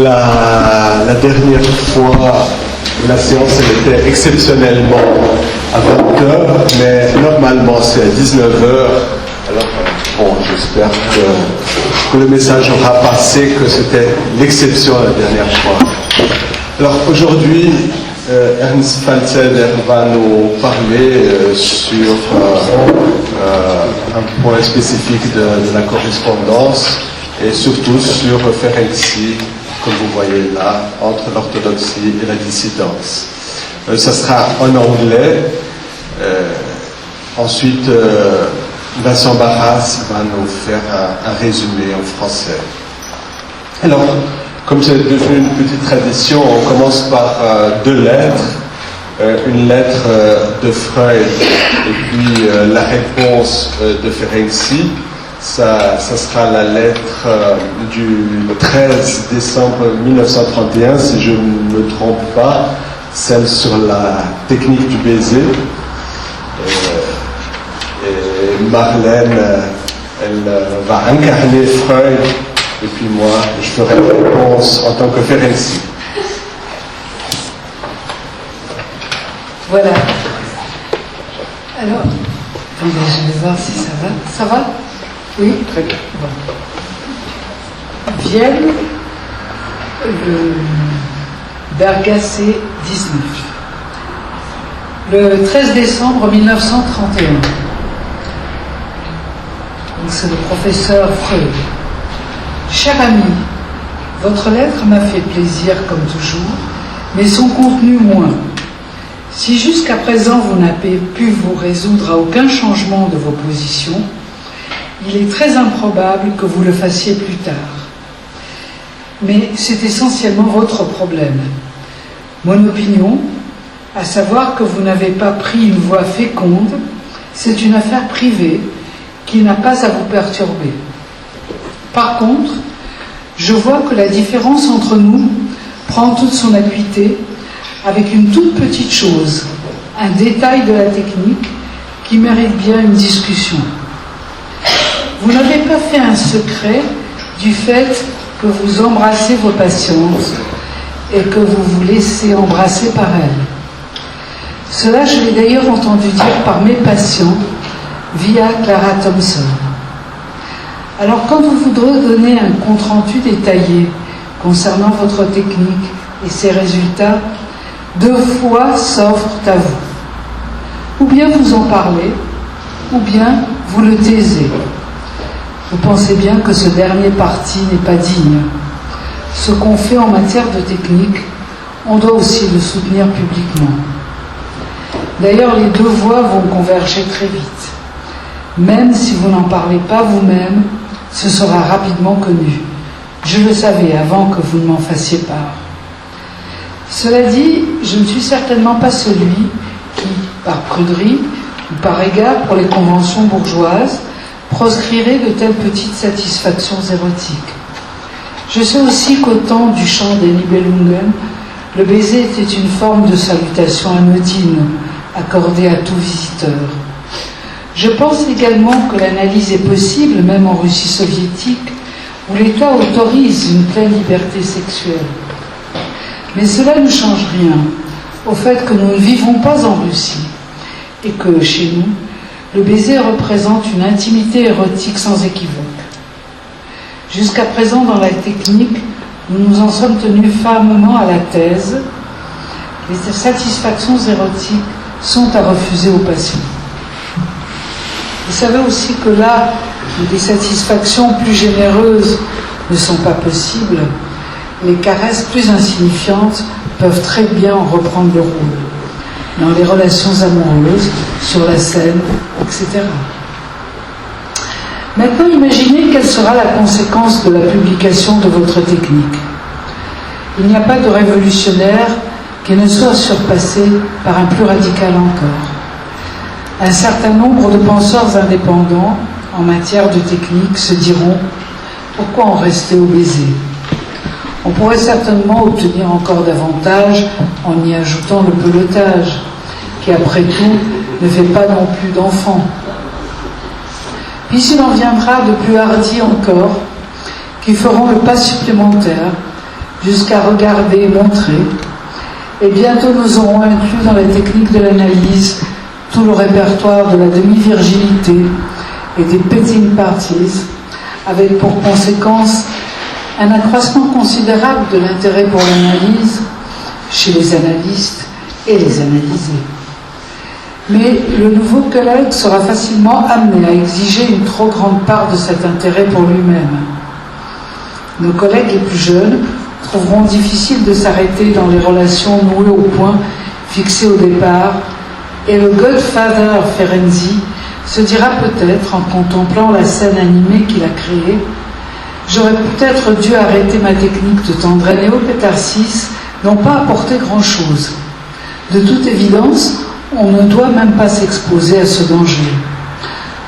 La dernière fois, la séance elle était exceptionnellement à 20h, mais normalement c'est à 19h. Alors, bon, j'espère que le message aura passé, que c'était l'exception la dernière fois. Alors aujourd'hui, Ernest Falzeder va nous parler sur un point spécifique de la correspondance et surtout sur Ferenczi, comme vous voyez là, entre l'orthodoxie et la dissidence. Ça sera en anglais. Ensuite, Vincent Barras va nous faire un résumé en français. Alors, comme c'est devenu une petite tradition, on commence par deux lettres. Une lettre de Freud et puis la réponse de Ferenczi. Ça sera la lettre du 13 décembre 1931, si je ne me trompe pas, celle sur la technique du baiser. Et Marlène, elle va incarner Freud, et puis moi, je ferai la réponse en tant que Ferenczi. Voilà. Alors, attendez, je vais voir si ça va. Ça va? Oui? Très bien. Bon. Vienne, Bergasse 19. Le 13 décembre 1931. Donc c'est le professeur Freud. Cher ami, votre lettre m'a fait plaisir comme toujours, mais son contenu moins. Si jusqu'à présent vous n'avez pu vous résoudre à aucun changement de vos positions, il est très improbable que vous le fassiez plus tard. Mais c'est essentiellement votre problème. Mon opinion, à savoir que vous n'avez pas pris une voie féconde, c'est une affaire privée qui n'a pas à vous perturber. Par contre, je vois que la différence entre nous prend toute son acuité avec une toute petite chose, un détail de la technique qui mérite bien une discussion. Vous n'avez pas fait un secret du fait que vous embrassez vos patientes et que vous vous laissez embrasser par elles. Cela, je l'ai d'ailleurs entendu dire par mes patients via Clara Thompson. Alors, quand vous voudrez donner un compte-rendu détaillé concernant votre technique et ses résultats, deux voies s'offrent à vous. Ou bien vous en parlez, ou bien vous le taisez. Vous pensez bien que ce dernier parti n'est pas digne. Ce qu'on fait en matière de technique, on doit aussi le soutenir publiquement. D'ailleurs, les deux voies vont converger très vite. Même si vous n'en parlez pas vous-même, ce sera rapidement connu. Je le savais avant que vous ne m'en fassiez part. Cela dit, je ne suis certainement pas celui qui, par pruderie ou par égard pour les conventions bourgeoises, proscrirait de telles petites satisfactions érotiques. Je sais aussi qu'au temps du chant des Nibelungen, le baiser était une forme de salutation anodine, accordée à tout visiteur. Je pense également que l'analyse est possible, même en Russie soviétique, où l'État autorise une pleine liberté sexuelle. Mais cela ne change rien au fait que nous ne vivons pas en Russie et que, chez nous, le baiser représente une intimité érotique sans équivoque. Jusqu'à présent, dans la technique, nous nous en sommes tenus fermement à la thèse. Les satisfactions érotiques sont à refuser aux patients. Vous savez aussi que là où des satisfactions plus généreuses ne sont pas possibles, les caresses plus insignifiantes peuvent très bien en reprendre le rôle, dans les relations amoureuses, sur la scène, etc. Maintenant, imaginez quelle sera la conséquence de la publication de votre technique. Il n'y a pas de révolutionnaire qui ne soit surpassé par un plus radical encore. Un certain nombre de penseurs indépendants en matière de technique se diront « Pourquoi en rester au baiser ?» On pourrait certainement obtenir encore davantage en y ajoutant le pelotage, qui après tout ne fait pas non plus d'enfants. Puis il en viendra de plus hardis encore, qui feront le pas supplémentaire jusqu'à regarder et montrer. Et bientôt nous aurons inclus dans la technique de l'analyse tout le répertoire de la demi-virginité et des petting parties, avec pour conséquence un accroissement considérable de l'intérêt pour l'analyse chez les analystes et les analysés. Mais le nouveau collègue sera facilement amené à exiger une trop grande part de cet intérêt pour lui-même. Nos collègues les plus jeunes trouveront difficile de s'arrêter dans les relations nouées au point fixé au départ, et le Godfather Ferenczi se dira peut-être, en contemplant la scène animée qu'il a créée, « J'aurais peut-être dû arrêter ma technique de tendre néo-catharsis, n'ont pas apporté grand-chose. De toute évidence, on ne doit même pas s'exposer à ce danger.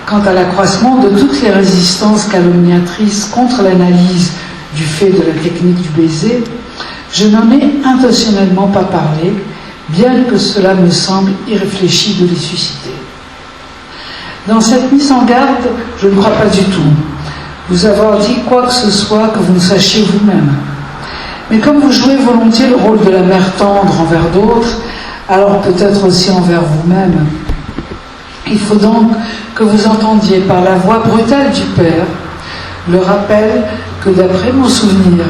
Quant à l'accroissement de toutes les résistances calomniatrices contre l'analyse du fait de la technique du baiser, je n'en ai intentionnellement pas parlé, bien que cela me semble irréfléchi de les susciter. Dans cette mise en garde, je ne crois pas du tout vous avoir dit quoi que ce soit que vous ne sachiez vous-même. Mais comme vous jouez volontiers le rôle de la mère tendre envers d'autres, alors peut-être aussi envers vous-même. Il faut donc que vous entendiez par la voix brutale du Père le rappel que d'après mon souvenir,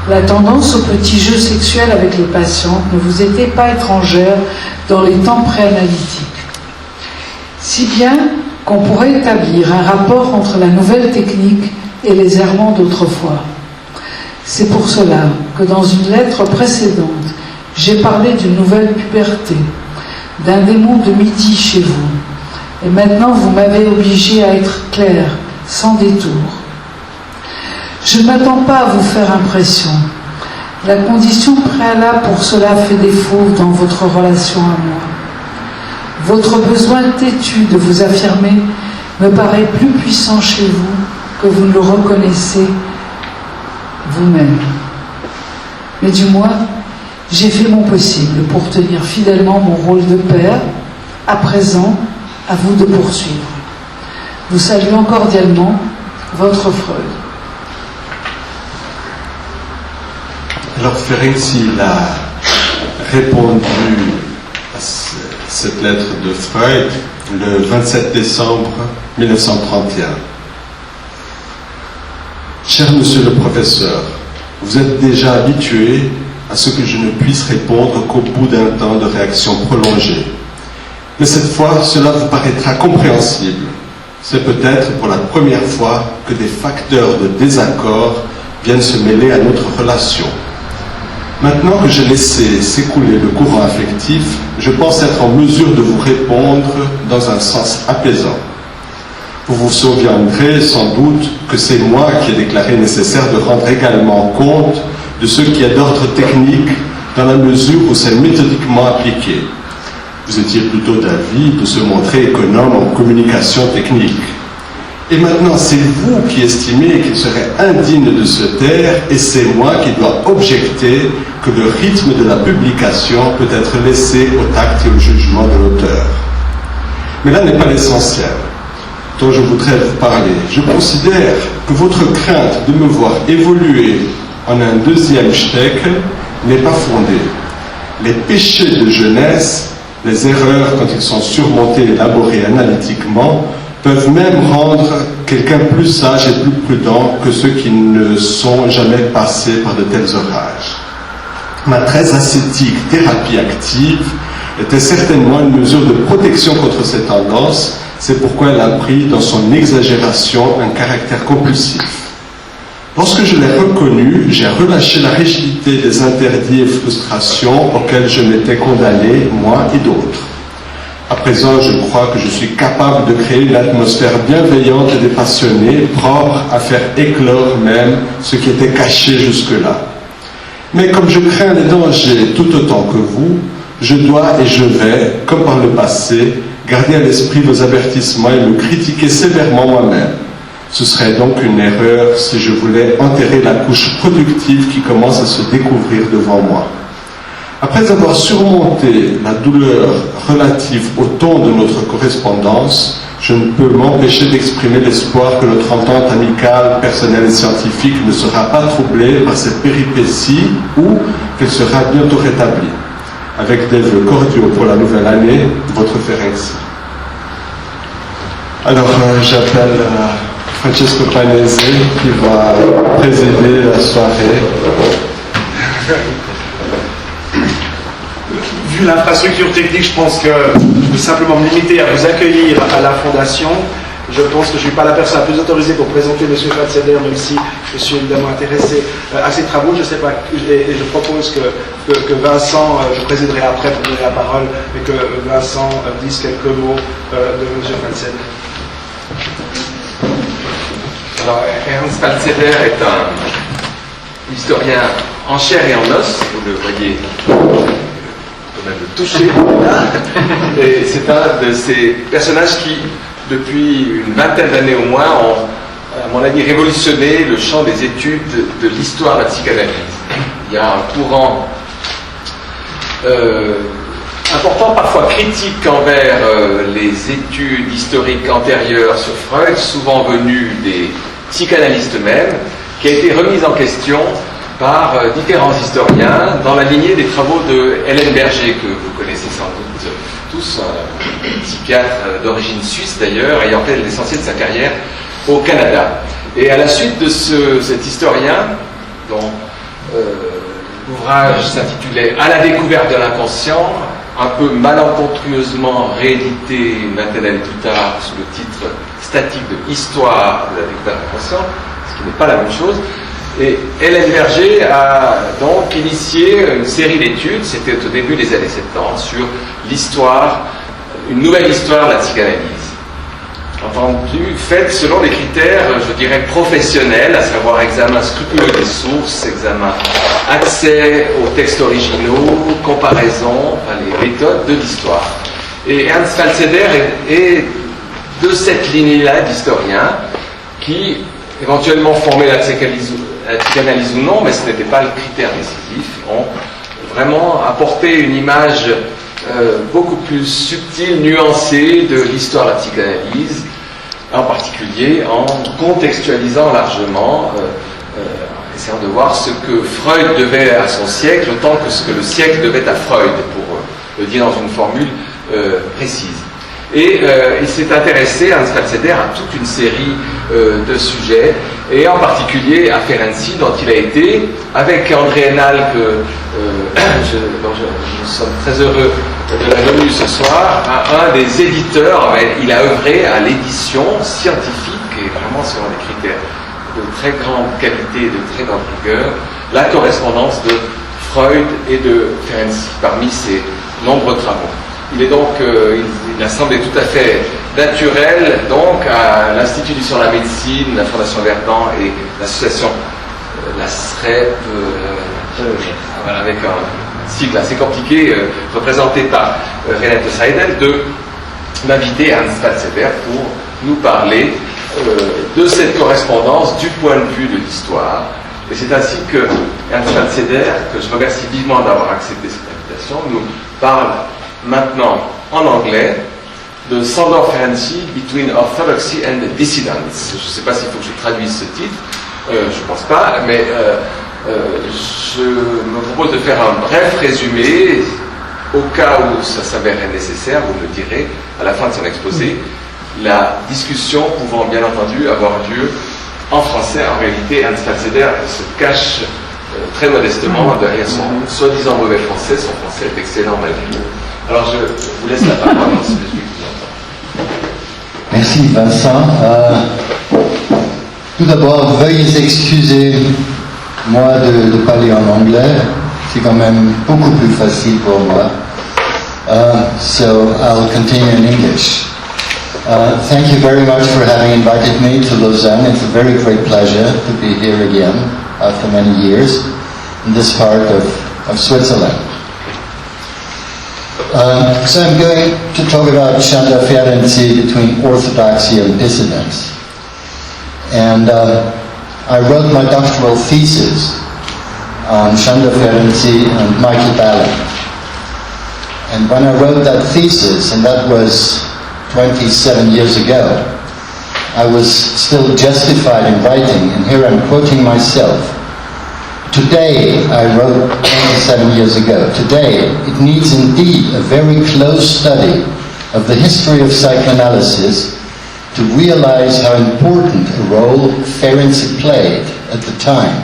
la tendance au petit jeu sexuel avec les patientes ne vous était pas étrangère dans les temps préanalytiques. Si bien qu'on pourrait établir un rapport entre la nouvelle technique et les errements d'autrefois. C'est pour cela que dans une lettre précédente, j'ai parlé d'une nouvelle puberté, d'un démon de midi chez vous. Et maintenant, vous m'avez obligé à être clair, sans détour. Je ne m'attends pas à vous faire impression. La condition préalable pour cela fait défaut dans votre relation à moi. Votre besoin têtu de vous affirmer me paraît plus puissant chez vous que vous ne le reconnaissez vous-même. Mais du moins, j'ai fait mon possible pour tenir fidèlement mon rôle de père. À présent, à vous de poursuivre. Vous saluons cordialement, votre Freud. Alors Ferenczi a répondu à cette lettre de Freud le 27 décembre 1931. Cher monsieur le professeur, vous êtes déjà habitué à ce que je ne puisse répondre qu'au bout d'un temps de réaction prolongée. Mais cette fois, cela vous paraîtra compréhensible. C'est peut-être pour la première fois que des facteurs de désaccord viennent se mêler à notre relation. Maintenant que j'ai laissé s'écouler le courant affectif, je pense être en mesure de vous répondre dans un sens apaisant. Vous vous souviendrez sans doute que c'est moi qui ai déclaré nécessaire de rendre également compte de ce qui est d'ordre technique dans la mesure où c'est méthodiquement appliqué. Vous étiez plutôt d'avis de se montrer économe en communication technique. Et maintenant, c'est vous qui estimez qu'il serait indigne de se taire et c'est moi qui dois objecter que le rythme de la publication peut être laissé au tact et au jugement de l'auteur. Mais là n'est pas l'essentiel dont je voudrais vous parler. Je considère que votre crainte de me voir évoluer en un deuxième shtick n'est pas fondée. Les péchés de jeunesse, les erreurs quand ils sont surmontés et élaborés analytiquement, peuvent même rendre quelqu'un plus sage et plus prudent que ceux qui ne sont jamais passés par de tels orages. Ma très ascétique thérapie active était certainement une mesure de protection contre ces tendances, c'est pourquoi elle a pris dans son exagération un caractère compulsif. Lorsque je l'ai reconnu, j'ai relâché la rigidité des interdits et frustrations auxquels je m'étais condamné, moi et d'autres. À présent, je crois que je suis capable de créer une atmosphère bienveillante et dépassionnée, propre à faire éclore même ce qui était caché jusque-là. Mais comme je crains les dangers tout autant que vous, je dois et je vais, comme par le passé, garder à l'esprit vos avertissements et me critiquer sévèrement moi-même. Ce serait donc une erreur si je voulais enterrer la couche productive qui commence à se découvrir devant moi. Après avoir surmonté la douleur relative au ton de notre correspondance, je ne peux m'empêcher d'exprimer l'espoir que notre entente amicale, personnelle et scientifique ne sera pas troublée par cette péripétie ou qu'elle sera bientôt rétablie. Avec des vœux cordiaux pour la nouvelle année, votre Ferenczi. Alors, j'appelle Francesco Panese qui va présider la soirée. Vu l'infrastructure technique, je pense que je peux simplement me limiter à vous accueillir à la Fondation. Je pense que je ne suis pas la personne la plus autorisée pour présenter M. Falzeder, même si je suis évidemment intéressé à ses travaux. Je sais pas, et je propose que Vincent, je présiderai après pour donner la parole, et que Vincent dise quelques mots de M. Falzeder. Alors, Ernest Falzeder est un historien en chair et en os, vous le voyez, on a le toucher. Et c'est un de ces personnages qui, depuis une vingtaine d'années au moins, ont, à mon avis, révolutionné le champ des études de l'histoire de la psychanalyse. Il y a un courant important, parfois critique envers les études historiques antérieures sur Freud, souvent venues des psychanalystes eux-mêmes, qui a été remise en question par différents historiens dans la lignée des travaux de Hélène Berger, que vous connaissez sans doute tous, un psychiatre d'origine suisse d'ailleurs, ayant fait l'essentiel de sa carrière au Canada. Et à la suite de cet historien, dont l'ouvrage s'intitulait « À la découverte de l'inconscient », un peu malencontreusement réédité une vingtaine d'années plus tard sous le titre statique de « Histoire de la découverte de l'inconscient », ce qui n'est pas la même chose. Et Hélène Berger a donc initié une série d'études, c'était au début des années 70, sur l'histoire, une nouvelle histoire de la psychanalyse. Entendu, faite selon des critères, je dirais, professionnels, à savoir examen scrupuleux des sources, examen accès aux textes originaux, comparaison, enfin, les méthodes de l'histoire. Et Ernst Falzeder est de cette lignée-là d'historiens qui éventuellement formaient la psychanalyse ou non, mais ce n'était pas le critère décisif, ont vraiment apporté une image beaucoup plus subtile, nuancée de l'histoire de la psychanalyse, en particulier en contextualisant largement, essayant de voir ce que Freud devait à son siècle, autant que ce que le siècle devait à Freud, pour le dire dans une formule précise. Et il s'est intéressé, Ernst Falzeder, à toute une série de sujets, et en particulier à Ferenczi, dont il a été, avec André Hénal, dont nous sommes très heureux de la venue ce soir, un des éditeurs. Il a œuvré à l'édition scientifique, et vraiment selon des critères de très grande qualité et de très grande rigueur, la correspondance de Freud et de Ferenczi, parmi ses nombreux travaux. Il est donc, il a semblé tout à fait naturel, donc, à l'Institut du science de la médecine, la Fondation Verdun et l'association la SREP, voilà, avec un sigle assez compliqué, représenté par Renato Seidl, de m'inviter à Ernst Falzeder pour nous parler de cette correspondance du point de vue de l'histoire. Et c'est ainsi que Ernst Falzeder, que je remercie vivement d'avoir accepté cette invitation, nous parle maintenant en anglais de Sandor Ferenczi, Between Orthodoxie and Dissidence. Je ne sais pas s'il faut que je traduise ce titre, je ne pense pas, mais je me propose de faire un bref résumé, au cas où ça s'avérerait nécessaire, vous me le direz, à la fin de son exposé, la discussion pouvant bien entendu avoir lieu en français. En réalité, Ernst Falzeder se cache très modestement derrière son soi-disant mauvais français. Son français est excellent malgré tout. Alors je vous laisse la parole dans ce résumé. Merci Vincent. Tout d'abord, veuillez excuser moi de parler en anglais. C'est quand même beaucoup plus facile pour moi. So I'll continue in English. Thank you very much for having invited me to Lausanne. It's a very great pleasure to be here again after many years in this part of Switzerland. So I'm going to talk about Sandor Ferenczi, Between Orthodoxie and Dissidence. And I wrote my doctoral thesis on Sandor Ferenczi and Michael Balin. And when I wrote that thesis, and that was 27 years ago, I was still justified in writing, and here I'm quoting myself. Today, I wrote 27 years ago, today it needs indeed a very close study of the history of psychoanalysis to realize how important a role Ferenczi played at the time.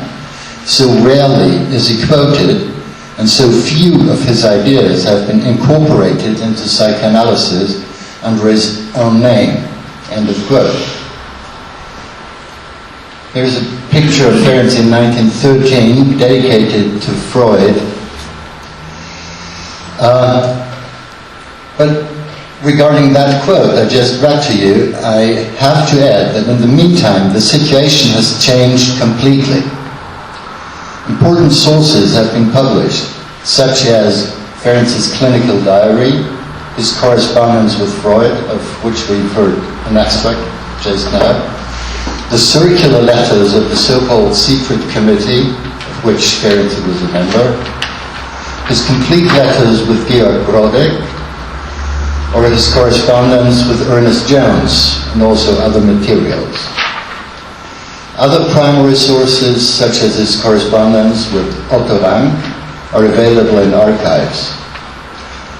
So rarely is he quoted, and so few of his ideas have been incorporated into psychoanalysis under his own name. End of quote. Here's a picture of Ferenczi in 1913, dedicated to Freud. But regarding that quote I just read to you, I have to add that in the meantime, the situation has changed completely. Important sources have been published, such as Ferenczi's clinical diary, his correspondence with Freud, of which we've heard an extract just now, the circular letters of the so-called secret committee, of which Ferenczi was a member, his complete letters with Georg Grodek, or his correspondence with Ernest Jones, and also other materials. Other primary sources, such as his correspondence with Otto Rank, are available in archives.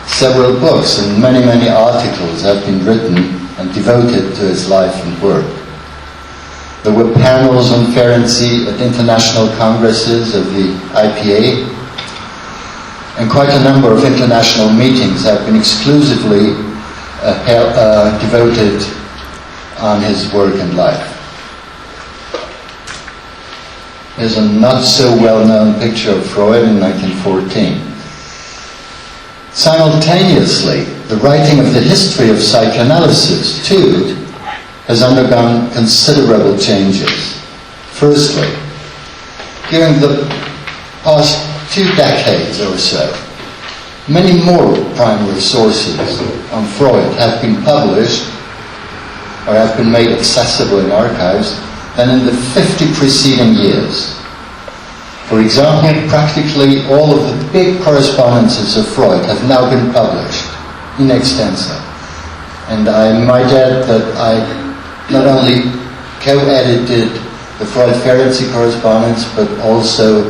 Several books and many, many articles have been written and devoted to his life and work. There were panels on Ferenczi at international congresses of the IPA, and quite a number of international meetings have been exclusively devoted on his work and life. Here's a not so well-known picture of Freud in 1914. Simultaneously, the writing of the history of psychoanalysis, too, has undergone considerable changes. Firstly, during the past 2 decades or so, many more primary sources on Freud have been published or have been made accessible in archives than in the 50 preceding years. For example, practically all of the big correspondences of Freud have now been published in extenso. And I might add that I not only co-edited the Freud-Ferenczi correspondence, but also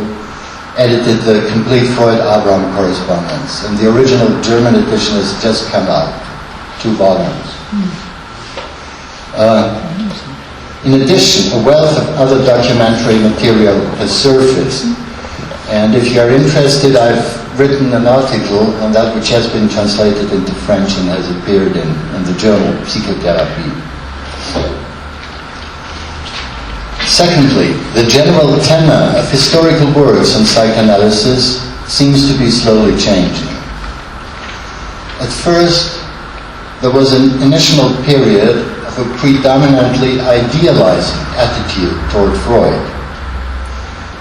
edited the complete Freud-Abraham correspondence. And the original German edition has just come out, 2 volumes. In addition, a wealth of other documentary material has surfaced. And if you are interested, I've written an article on that which has been translated into French and has appeared in the journal Psychotherapie. Secondly, the general tenor of historical works on psychoanalysis seems to be slowly changing. At first, there was an initial period of a predominantly idealizing attitude toward Freud.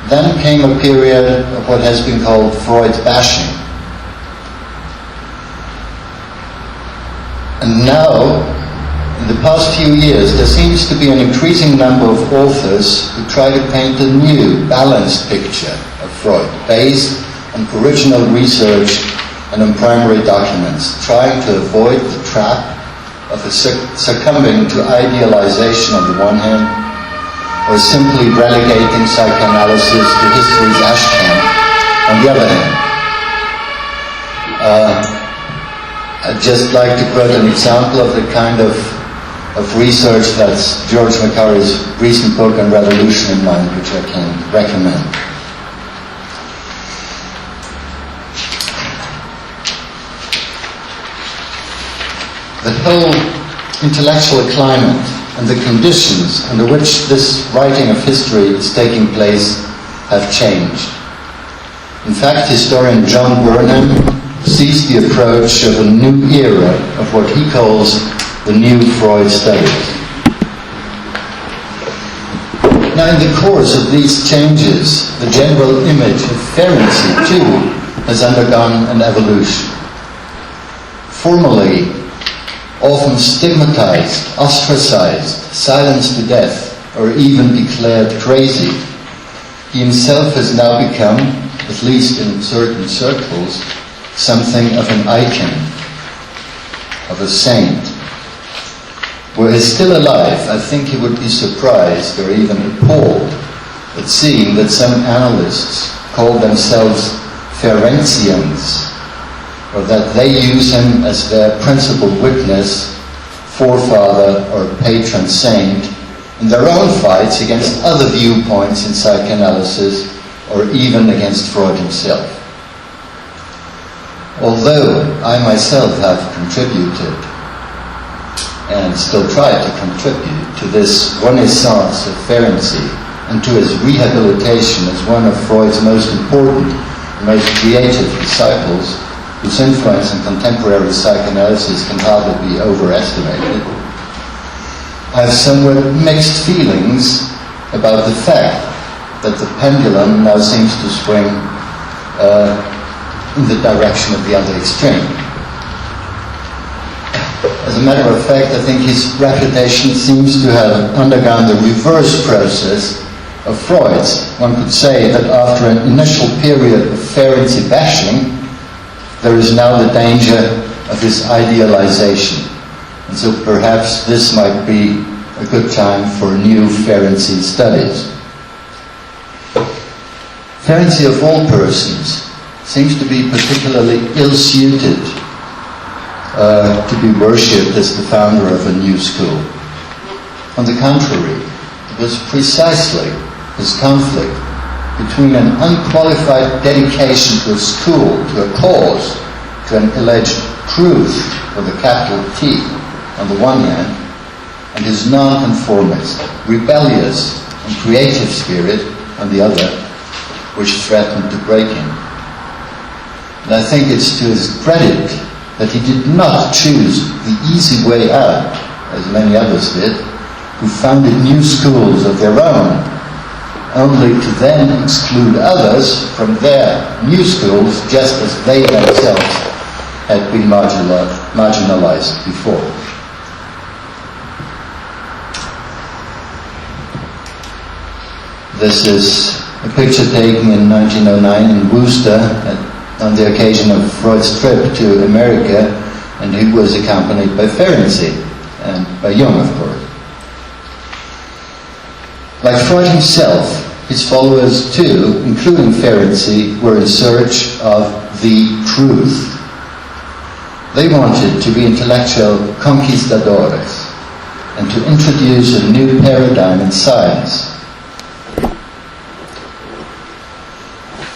Then came a period of what has been called Freud bashing. And now, in the past few years, there seems to be an increasing number of authors who try to paint a new, balanced picture of Freud, based on original research and on primary documents, trying to avoid the trap of succumbing to idealization on the one hand, or simply relegating psychoanalysis to history's ash can on the other hand. I'd just like to quote an example of the kind of research that's George McCurry's recent book on revolution in mind, which I can recommend. The whole intellectual climate and the conditions under which this writing of history is taking place have changed. In fact, historian John Burnham sees the approach of a new era of what he calls the new Freud studies. Now, in the course of these changes, the general image of Ferenczi, too, has undergone an evolution. Formerly, often stigmatized, ostracized, silenced to death, or even declared crazy, he himself has now become, at least in certain circles, something of an icon, of a saint. Were he still alive, I think he would be surprised or even appalled at seeing that some analysts call themselves Ferencians, or that they use him as their principal witness, forefather, or patron saint in their own fights against other viewpoints in psychoanalysis, or even against Freud himself. Although I myself have contributed, and still try to contribute, to this renaissance of Ferenczi and to his rehabilitation as one of Freud's most important and most creative disciples, whose influence in contemporary psychoanalysis can hardly be overestimated, I have somewhat mixed feelings about the fact that the pendulum now seems to swing in the direction of the other extreme. As a matter of fact, I think his reputation seems to have undergone the reverse process of Freud's. One could say that after an initial period of Ferenczi bashing, there is now the danger of his idealization. And so perhaps this might be a good time for new Ferenczi studies. Ferenczi, of all persons, seems to be particularly ill-suited to be worshipped as the founder of a new school. On the contrary, it was precisely his conflict between an unqualified dedication to a school, to a cause, to an alleged truth with a capital T on the one hand, and his non-conformist, rebellious and creative spirit on the other, which threatened to break him. And I think it's to his credit that he did not choose the easy way out, as many others did, who founded new schools of their own, only to then exclude others from their new schools, just as they themselves had been marginalized before. This is a picture taken in 1909 in Worcester on the occasion of Freud's trip to America, and he was accompanied by Ferenczi and by Jung, of course. Like Freud himself, his followers too, including Ferenczi, were in search of the truth. They wanted to be intellectual conquistadores and to introduce a new paradigm in science.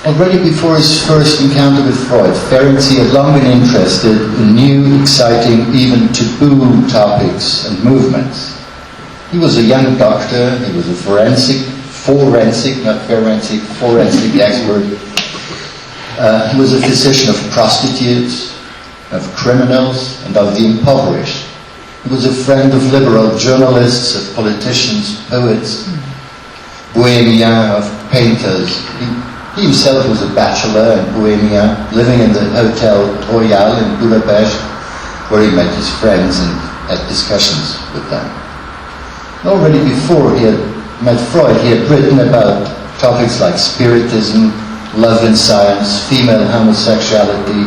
Already before his first encounter with Freud, Ferenczi had long been interested in new, exciting, even taboo topics and movements. He was a young doctor, he was a forensic expert. He was a physician of prostitutes, of criminals, and of the impoverished. He was a friend of liberal journalists, of politicians, poets, bohemian, of painters. He himself was a bachelor in Bohemia, living in the Hotel Royal in Budapest, where he met his friends and had discussions with them. Already before he had met Freud, he had written about topics like spiritism, love in science, female homosexuality,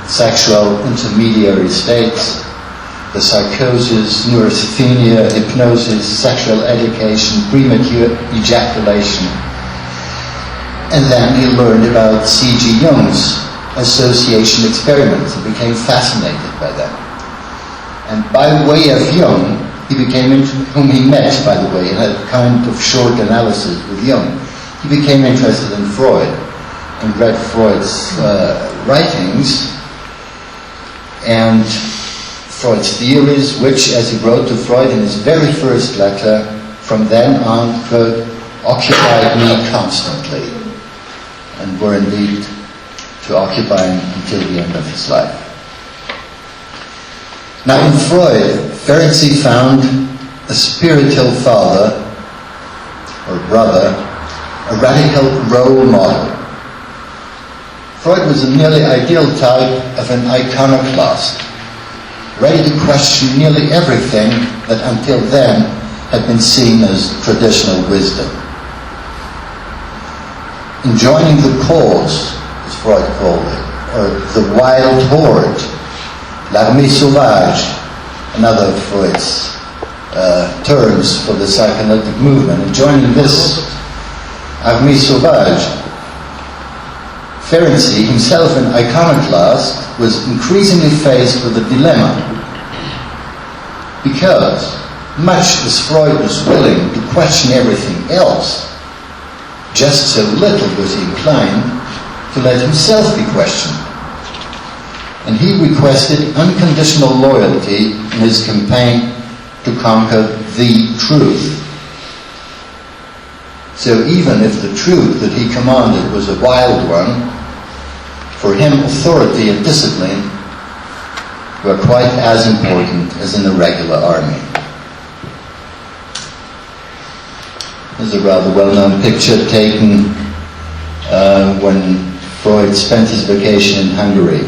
sexual intermediary states, the psychosis, neurasthenia, hypnosis, sexual education, premature ejaculation. And then he learned about C.G. Jung's association experiments and became fascinated by them. And by way of Jung, whom he met, by the way, and had a kind of short analysis with Jung, he became interested in Freud and read Freud's writings and Freud's theories, which, as he wrote to Freud in his very first letter, from then on, quote, occupied me constantly, and were indeed to occupy him until the end of his life. Now in Freud, Ferenczi found a spiritual father, or brother, a radical role model. Freud was a nearly ideal type of an iconoclast, ready to question nearly everything that until then had been seen as traditional wisdom. In joining the cause, as Freud called it, or the wild horde, l'armée sauvage, another of Freud's terms for the psychoanalytic movement. And joining this armée sauvage, Ferenczi, himself an iconoclast, was increasingly faced with a dilemma. Because, much as Freud was willing to question everything else, just so little was he inclined to let himself be questioned. And he requested unconditional loyalty in his campaign to conquer the truth. So even if the truth that he commanded was a wild one, for him authority and discipline were quite as important as in a regular army. There's a rather well-known picture taken when Freud spent his vacation in Hungary.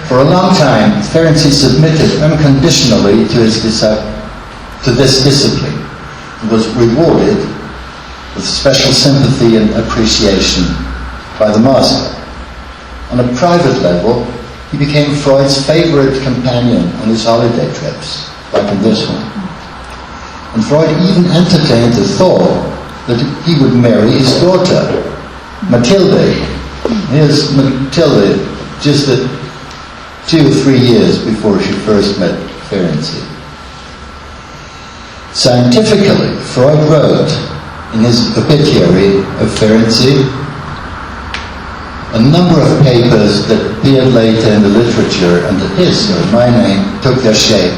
For a long time, Ferenczi submitted unconditionally to this discipline and was rewarded with special sympathy and appreciation by the master. On a private level, he became Freud's favorite companion on his holiday trips, like in this one. And Freud even entertained the thought that he would marry his daughter, Mathilde. Here's Mathilde, just 2 or 3 years before she first met Ferenczi. Scientifically, Freud wrote in his obituary of Ferenczi a number of papers that appeared later in the literature under his or my name took their shape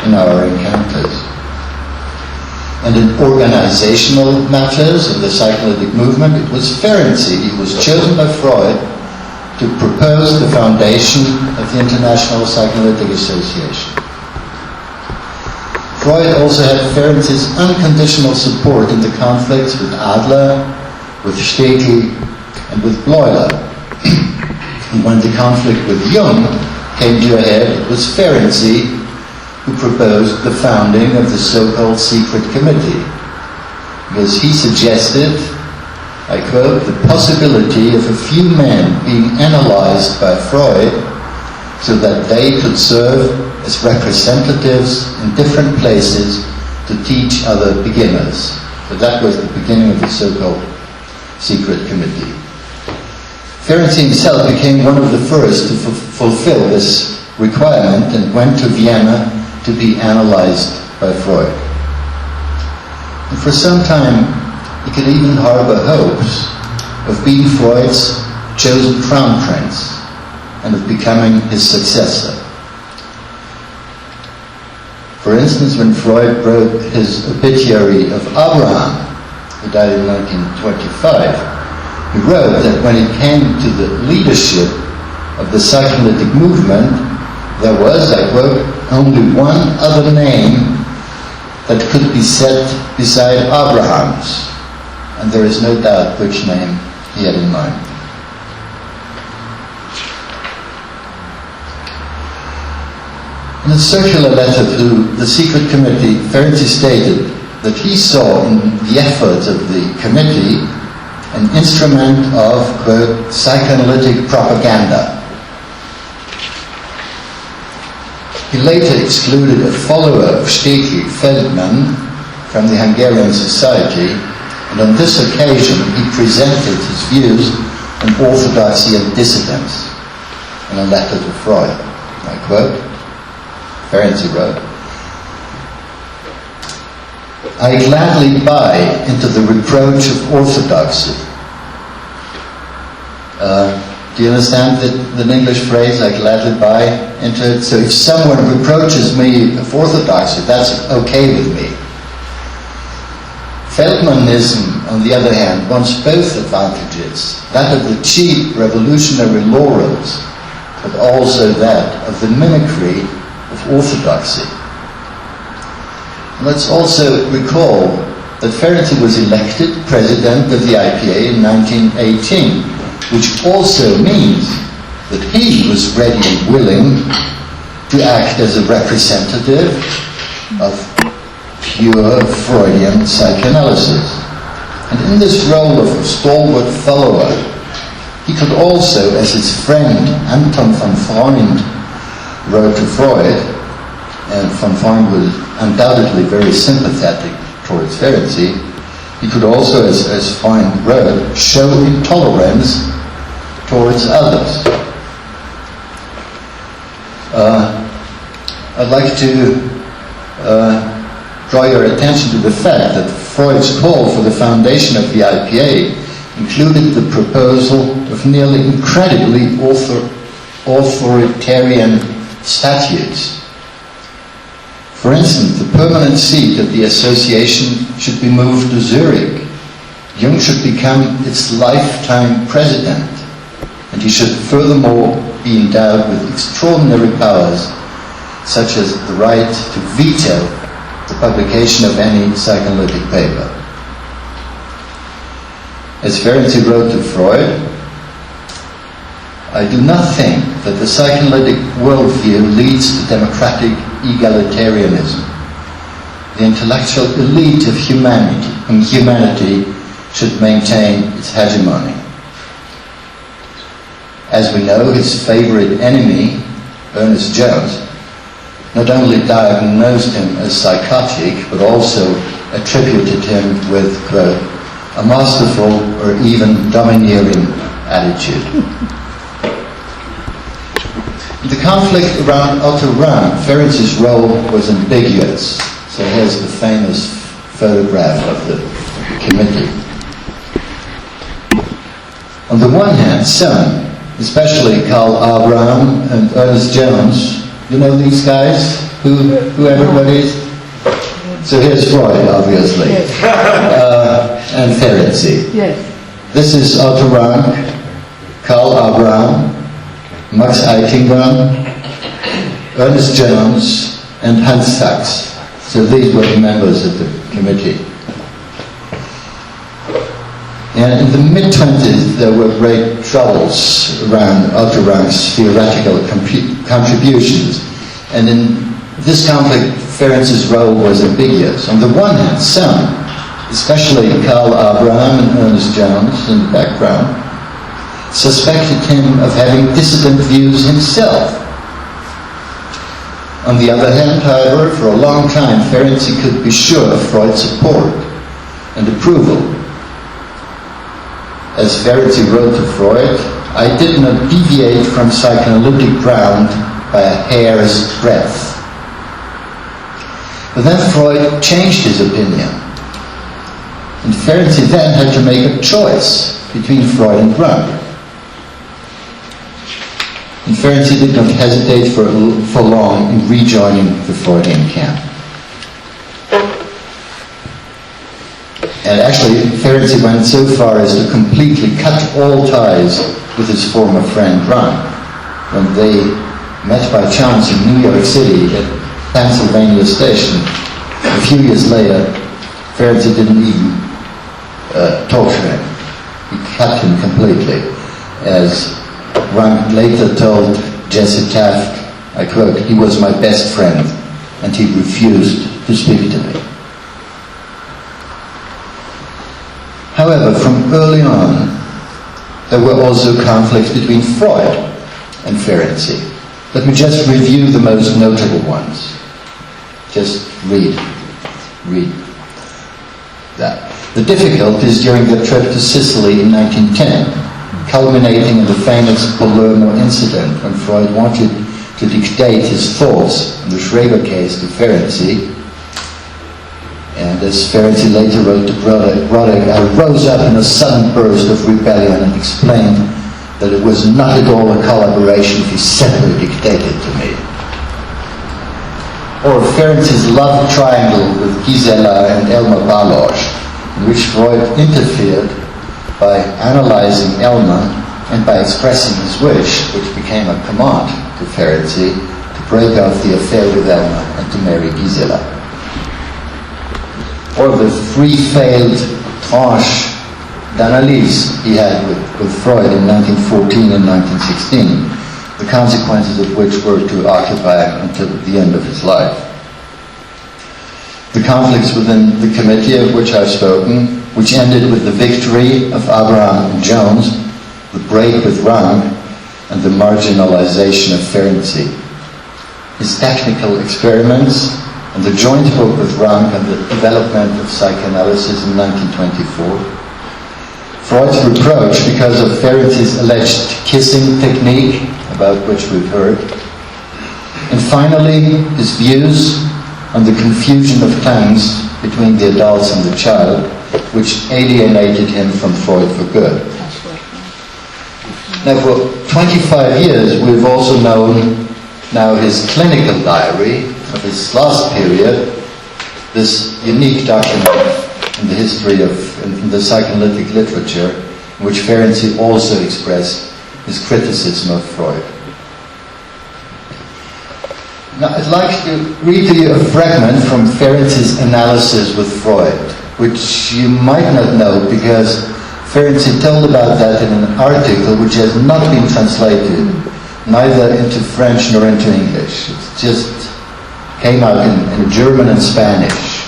in our encounters. And in organizational matters of the psychoanalytic movement, it was Ferenczi who was chosen by Freud to propose the foundation of the International Psychoanalytic Association. Freud also had Ferenczi's unconditional support in the conflicts with Adler, with Seidl, and with Bleuler. And when the conflict with Jung came to a head, it was Ferenczi who proposed the founding of the so-called secret committee, because he suggested, I quote, the possibility of a few men being analyzed by Freud so that they could serve as representatives in different places to teach other beginners. So that was the beginning of the so-called secret committee. Ferenczi himself became one of the first to fulfill this requirement and went to Vienna to be analyzed by Freud. And for some time, he could even harbor hopes of being Freud's chosen crown prince and of becoming his successor. For instance, when Freud wrote his obituary of Abraham, who died in 1925, he wrote that when it came to the leadership of the psychoanalytic movement, there was, I quote, only one other name that could be set beside Abraham's, and there is no doubt which name he had in mind. In a circular letter to the secret committee, Ferenczi stated that he saw in the efforts of the committee an instrument of, quote, psychoanalytic propaganda. He later excluded a follower of Seidl, Feldman, from the Hungarian Society, and on this occasion he presented his views on orthodoxy and dissidence in a letter to Freud. I quote, Ferenczi wrote, I gladly buy into the reproach of orthodoxy. Do you understand the English phrase, I gladly buy into it? So if someone reproaches me of orthodoxy, that's okay with me. Feldmanism, on the other hand, wants both advantages, that of the cheap revolutionary laurels, but also that of the mimicry of orthodoxy. Let's also recall that Ferenczi was elected president of the IPA in 1918, which also means that he was ready and willing to act as a representative of pure Freudian psychoanalysis. And in this role of a stalwart follower, he could also, as his friend Anton von Freund wrote to Freud, and von Freund was undoubtedly very sympathetic towards Ferenczi, he could also, as Freund wrote, show intolerance towards others. I'd like to draw your attention to the fact that Freud's call for the foundation of the IPA included the proposal of nearly incredibly authoritarian statutes. For instance, the permanent seat of the association should be moved to Zurich. Jung should become its lifetime president, and he should furthermore be endowed with extraordinary powers, such as the right to veto the publication of any psychoanalytic paper. As Ferenczi wrote to Freud, I do not think that the psychoanalytic worldview leads to democratic egalitarianism. The intellectual elite of humanity should maintain its hegemony. As we know, his favorite enemy, Ernest Jones, not only diagnosed him as psychotic, but also attributed him with, quote, a masterful or even domineering attitude. In the conflict around Otto Rahn, Ferenczi's role was ambiguous. So here's the famous photograph of the committee. On the one hand, some, especially Karl Abraham and Ernest Jones, you know these guys? Who everybody is? So here's Freud, obviously, yes. And Ferenczi. Yes. This is Otto Rahn, Karl Abraham, Max Eichinger, Ernest Jones, and Hans Sachs. So these were the members of the committee. And in the mid-20s, there were great troubles around Otto Rahn's theoretical contributions. And in this conflict, Ferenczi's role was ambiguous. On the one hand, some, especially Karl Abraham and Ernest Jones in the background, suspected him of having dissident views himself. On the other hand, however, for a long time, Ferenczi could be sure of Freud's support and approval. As Ferenczi wrote to Freud, I did not deviate from psychoanalytic ground by a hair's breadth. But then Freud changed his opinion. And Ferenczi then had to make a choice between Freud and Rahn. And Ferenczi did not hesitate for long in rejoining the Freudian camp. And actually, Ferenczi went so far as to completely cut all ties with his former friend Rahn. When they met by chance in New York City at Pennsylvania Station, a few years later, Ferenczi didn't even talk to him. He cut him completely. As Rahn later told Jesse Taft, I quote, he was my best friend and he refused to speak to me. However, from early on, there were also conflicts between Freud and Ferenczi. Let me just review the most notable ones. Just read that. The difficulties during the trip to Sicily in 1910, culminating in the famous Palermo incident when Freud wanted to dictate his thoughts on the Schreber case to Ferenczi. And as Ferenczi later wrote to Brodek, I rose up in a sudden burst of rebellion and explained that it was not at all a collaboration if he simply dictated to me. Or Ferenczi's love triangle with Gisela and Elmer Baloch, in which Freud interfered by analyzing Elmer and by expressing his wish, which became a command to Ferenczi, to break off the affair with Elmer and to marry Gisela. Or the three failed tranche d'analyse he had with Freud in 1914 and 1916, the consequences of which were to occupy him until the end of his life. The conflicts within the committee of which I've spoken, which ended with the victory of Abraham and Jones, the break with Rahn, and the marginalization of Ferenczi. his technical experiments, and the joint book with Rank on the development of psychoanalysis in 1924. Freud's reproach because of Ferenci's alleged kissing technique, about which we've heard. And finally, his views on the confusion of tongues between the adults and the child, which alienated him from Freud for good. Now, for 25 years, we've also known now his clinical diary of his last period, this unique document in the history of, in the psychoanalytic literature, in which Ferenczi also expressed his criticism of Freud. Now, I'd like to read to you a fragment from Ferenci's analysis with Freud, which you might not know because Ferenczi told about that in an article which has not been translated, neither into French nor into English. It just came out in German and Spanish.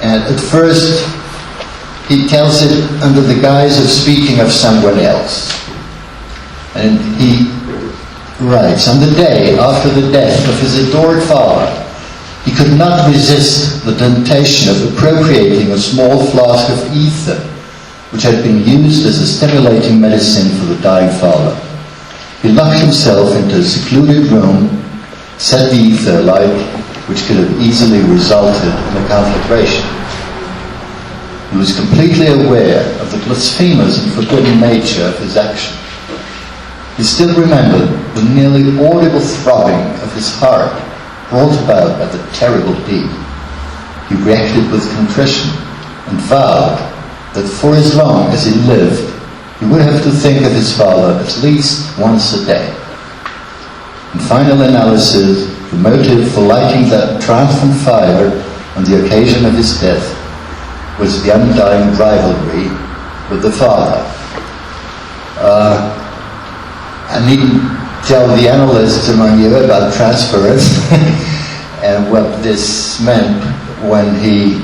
And at first, he tells it under the guise of speaking of someone else. And he writes, on the day after the death of his adored father, he could not resist the temptation of appropriating a small flask of ether, which had been used as a stimulating medicine for the dying father. He locked himself into a secluded room, set the ether alight, which could have easily resulted in a conflagration. He was completely aware of the blasphemous and forbidden nature of his action. He still remembered the nearly audible throbbing of his heart brought about by the terrible deed. He reacted with contrition and vowed that for as long as he lived, he would have to think of his father at least once a day. In final analysis, the motive for lighting that triumphant fire on the occasion of his death was the undying rivalry with the father. I needn't tell the analysts among you about transference and what this meant when he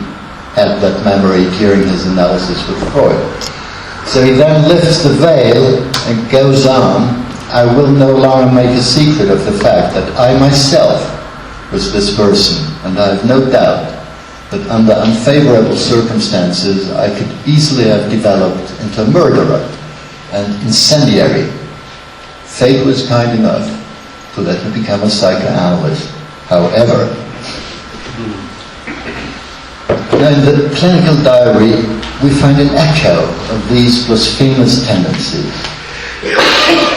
had that memory during his analysis with Freud. So he then lifts the veil and goes on, I will no longer make a secret of the fact that I myself was this person, and I have no doubt that under unfavorable circumstances I could easily have developed into a murderer and incendiary. Fate was kind enough to let me become a psychoanalyst. However, now in the clinical diary, we find an echo of these blasphemous tendencies.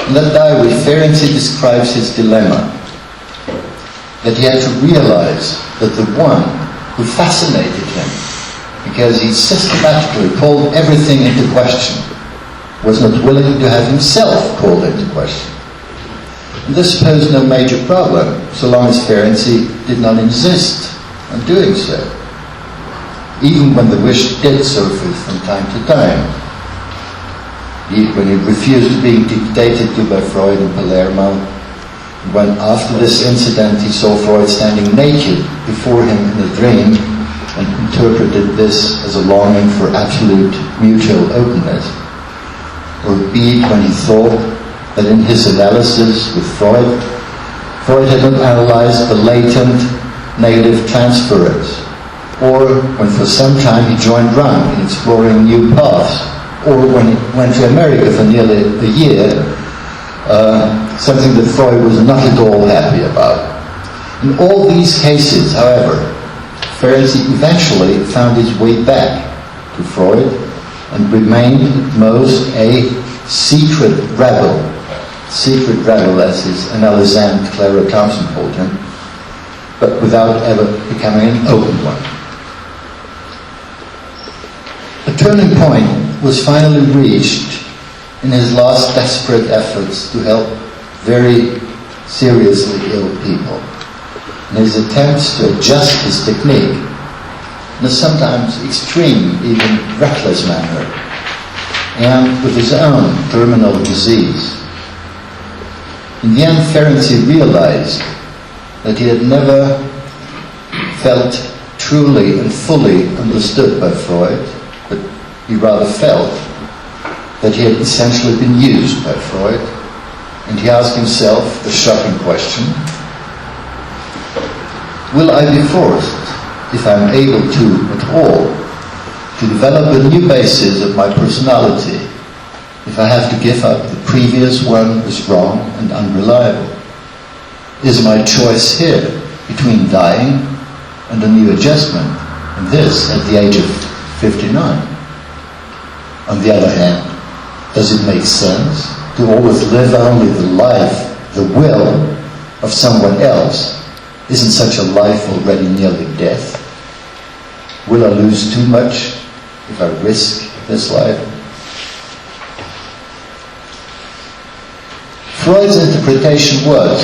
In that diary, Ferenczi describes his dilemma, that he had to realize that the one who fascinated him, because he systematically called everything into question, was not willing to have himself called into question. And this posed no major problem, so long as Ferenczi did not insist on doing so, even when the wish did surface from time to time. When he refused to be dictated to by Freud in Palermo, when after this incident he saw Freud standing naked before him in a dream and interpreted this as a longing for absolute mutual openness, or be it when he thought that in his analysis with Freud had not analyzed the latent negative transference, or when for some time he joined Rank in exploring new paths, or when he went to America for nearly a year, something that Freud was not at all happy about. In all these cases, however, Ferenczi eventually found his way back to Freud and remained at most a secret rebel as his analysant Clara Thompson called him, but without ever becoming an open one. A turning point was finally reached in his last desperate efforts to help very seriously ill people, in his attempts to adjust his technique in a sometimes extreme, even reckless manner, and with his own terminal disease. In the end, Ferenczi realized that he had never felt truly and fully understood by Freud, but he rather felt that he had essentially been used by Freud, and he asked himself the shocking question, Will I be forced, if I'm able to at all, to develop a new basis of my personality, if I have to give up the previous one as wrong and unreliable? Is my choice here between dying and a new adjustment, and this at the age of 59? On the other hand, does it make sense to always live only the life, the will of someone else? Isn't such a life already nearly death? Will I lose too much if I risk this life? Freud's interpretation was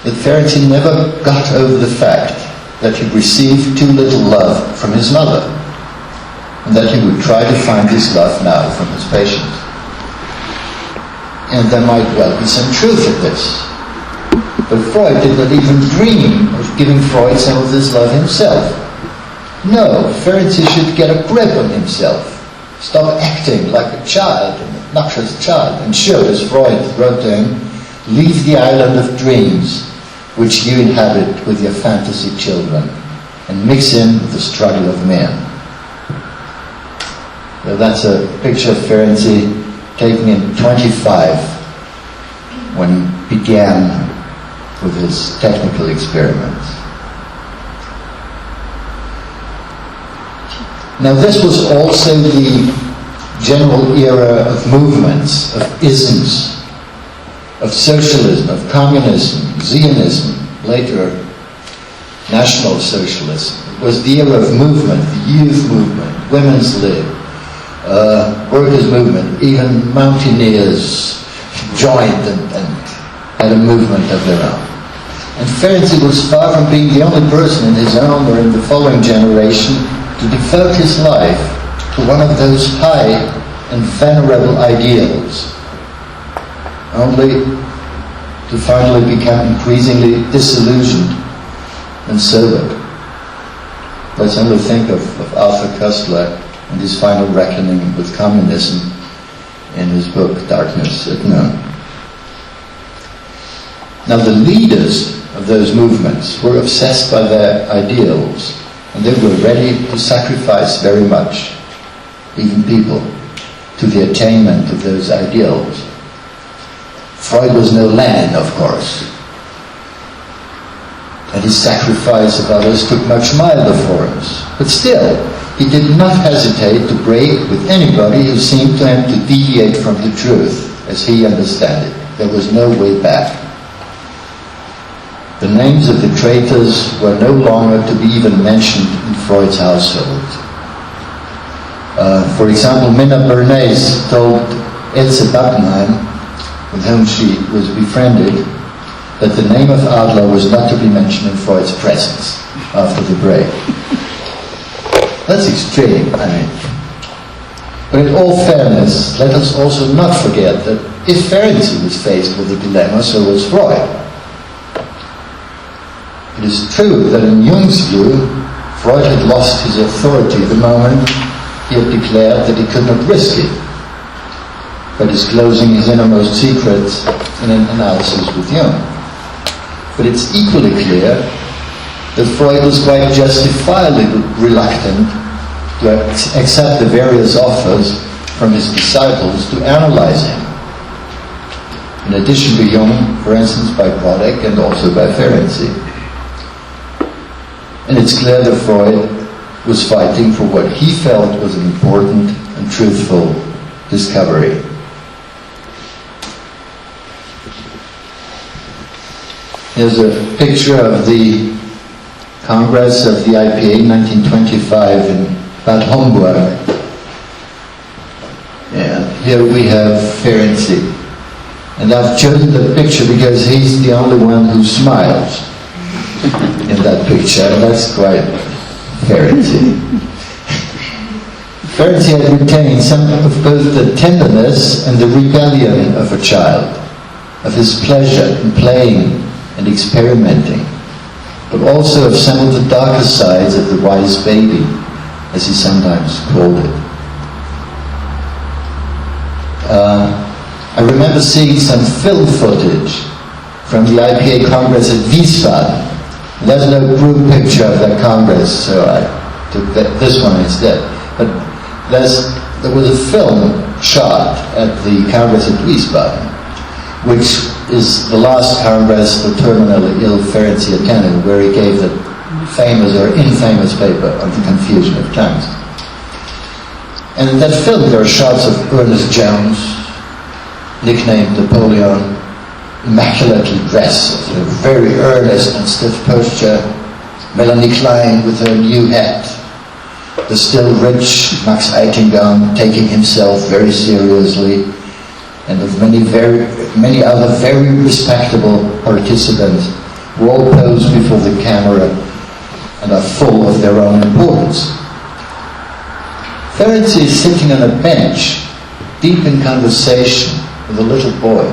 that Ferenczi never got over the fact that he received too little love from his mother, and that he would try to find this love now from his patients. And there might well be some truth in this. But Freud did not even dream of giving Freud some of this love himself. No, Ferenczi should get a grip on himself, stop acting like a child, an obnoxious child, and should, as Freud wrote to him, leave the island of dreams which you inhabit with your fantasy children, and mix in with the struggle of men. So that's a picture of Ferenczi taken in 25, when he began with his technical experiments. Now this was also the general era of movements, of isms, of socialism, of communism, Zionism, later National Socialism. It was the era of movement, the youth movement, women's lib, workers' movement, even mountaineers joined and had a movement of their own. And Ferenczi was far from being the only person in his own or in the following generation to devote his life to one of those high and venerable ideals, only to finally become increasingly disillusioned and sobered. Let's only think of Arthur Koestler and his final reckoning with communism in his book Darkness at Noon. Now the leaders of those movements were obsessed by their ideals, and they were ready to sacrifice very much, even people, to the attainment of those ideals. Freud was no Lenin, of course, and his sacrifice of others took much milder forms. But still, he did not hesitate to break with anybody who seemed to him to deviate from the truth, as he understood it. There was no way back. The names of the traitors were no longer to be even mentioned in Freud's household. For example, Minna Bernays told Ilse Pappenheim, with whom she was befriended, that the name of Adler was not to be mentioned in Freud's presence after the break. That's extreme, I mean. But in all fairness, let us also not forget that if Ferenczi was faced with a dilemma, so was Freud. It is true that in Jung's view, Freud had lost his authority the moment he had declared that he could not risk it by disclosing his innermost secrets in an analysis with Jung. But it's equally clear that Freud was quite justifiably reluctant to accept the various offers from his disciples to analyze him, in addition to Jung, for instance, by Bodek and also by Ferenczi. And it's clear that Freud was fighting for what he felt was an important and truthful discovery. Here's a picture of the Congress of the IPA in 1925 in Bad Homburg. And here we have Ferenczi. And I've chosen the picture because he's the only one who smiles in that picture, and that's quite Ferenczi. Ferenczi had retained some of both the tenderness and the rebellion of a child, of his pleasure in playing and experimenting, but also of some of the darker sides of the wise baby, as he sometimes called it. I remember seeing some film footage from the IPA Congress at Wiesbaden There's no group picture of that Congress, so I took this one instead. But there was a film shot at the Congress at Wiesbaden, which is the last Congress the terminally ill Ferenczi attended, where he gave the famous or infamous paper on the confusion of tongues. And in that film there are shots of Ernest Jones, nicknamed Napoleon, immaculately dressed, in a very earnest and stiff posture, Melanie Klein with her new hat, the still rich Max Eitingham taking himself very seriously, and of many other very respectable participants who all pose before the camera and are full of their own importance. Ferenczi is sitting on a bench, deep in conversation with a little boy.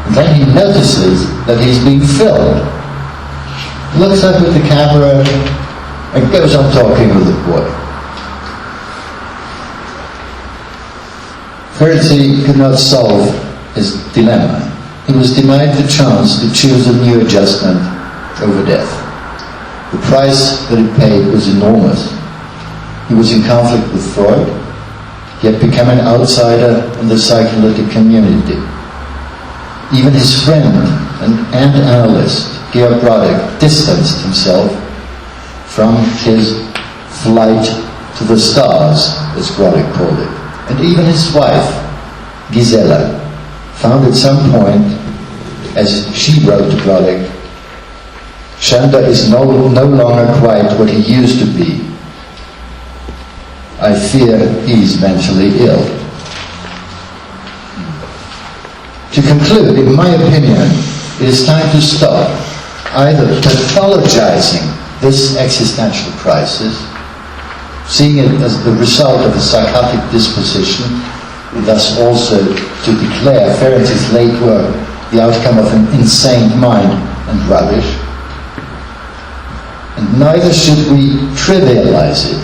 And then he notices that he's being filmed. Looks up at the camera and goes on talking with the boy. Ferenczi could not solve his dilemma. He was denied the chance to choose a new adjustment over death. The price that he paid was enormous. He was in conflict with Freud. He had become an outsider in the psychoanalytic community. Even his friend and analyst, Georg Rodek, distanced himself from his flight to the stars, as Rodek called it. And even his wife, Gisela, found at some point, as she wrote to Rodek, Sandor is no longer quite what he used to be. I fear he's mentally ill. To conclude, in my opinion, it is time to stop either pathologizing this existential crisis, seeing it as the result of a psychotic disposition, and thus also to declare Ferenczi's late work the outcome of an insane mind and rubbish, and neither should we trivialize it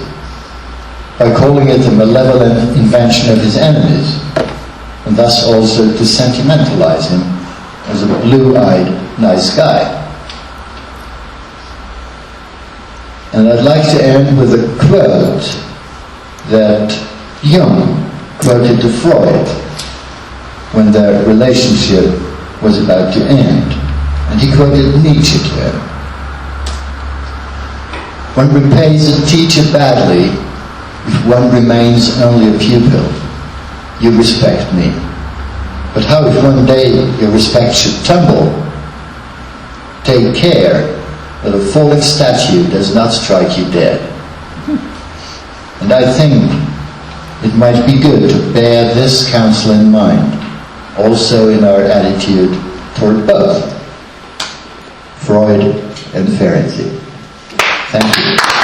by calling it a malevolent invention of his enemies, and thus also to sentimentalize him as a blue-eyed nice guy. And I'd like to end with a quote that Jung quoted to Freud when their relationship was about to end. And he quoted Nietzsche to him. One repays a teacher badly if one remains only a pupil. You respect me. But how if one day your respect should tumble? Take care that a falling statue does not strike you dead. And I think it might be good to bear this counsel in mind, also in our attitude toward both Freud and Ferenczi. Thank you.